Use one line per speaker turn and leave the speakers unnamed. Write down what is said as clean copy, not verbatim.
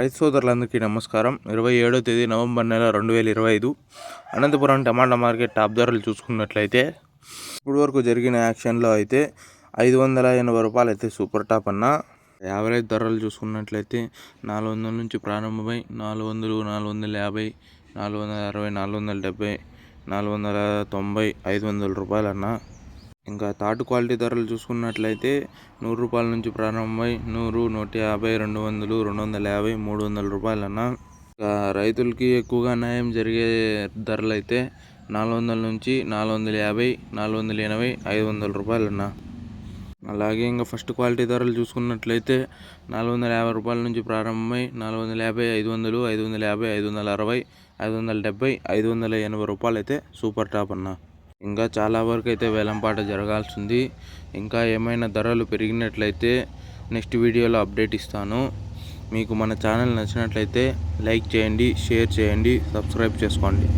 రైతు సోదరులందరికీ నమస్కారం. 27వ తేదీ నవంబర్ నెల 2025 అనంతపురం టమాటా మార్కెట్ టాప్ ధరలు చూసుకున్నట్లయితే ఇప్పుడు వరకు జరిగిన యాక్షన్లో అయితే 580 రూపాయలు అయితే సూపర్ టాప్ అన్న. యావరేజ్ ధరలు చూసుకున్నట్లయితే 400 నుంచి ప్రారంభమై 400, 450, 460, 470, 490, 500 రూపాయలు అన్న. ఇంకా థర్డ్ క్వాలిటీ ధరలు చూసుకున్నట్లయితే 100 రూపాయల నుంచి ప్రారంభమై 100, 150, 200, 250, 300 రూపాయలు అన్న. ఇంకా రైతులకి ఎక్కువగా న్యాయం జరిగే ధరలు అయితే 400 నుంచి 450, 480, 500 రూపాయలు అన్న. అలాగే ఇంకా ఫస్ట్ క్వాలిటీ ధరలు చూసుకున్నట్లయితే 450 రూపాయల నుంచి ప్రారంభమై 450, 500, 550, 560, 570, 580 రూపాయలు అయితే సూపర్ టాప్ అన్న. ఇంకా చాలా వరకు అయితే వేలంపాట జరగాల్సి ఉంది. ఇంకా ఏమైనా ధరలు పెరిగినట్లయితే నెక్స్ట్ వీడియోలో అప్డేట్ ఇస్తాను. మీకు మన ఛానల్ నచ్చినట్లయితే లైక్ చేయండి, షేర్ చేయండి, సబ్స్క్రైబ్ చేసుకోండి.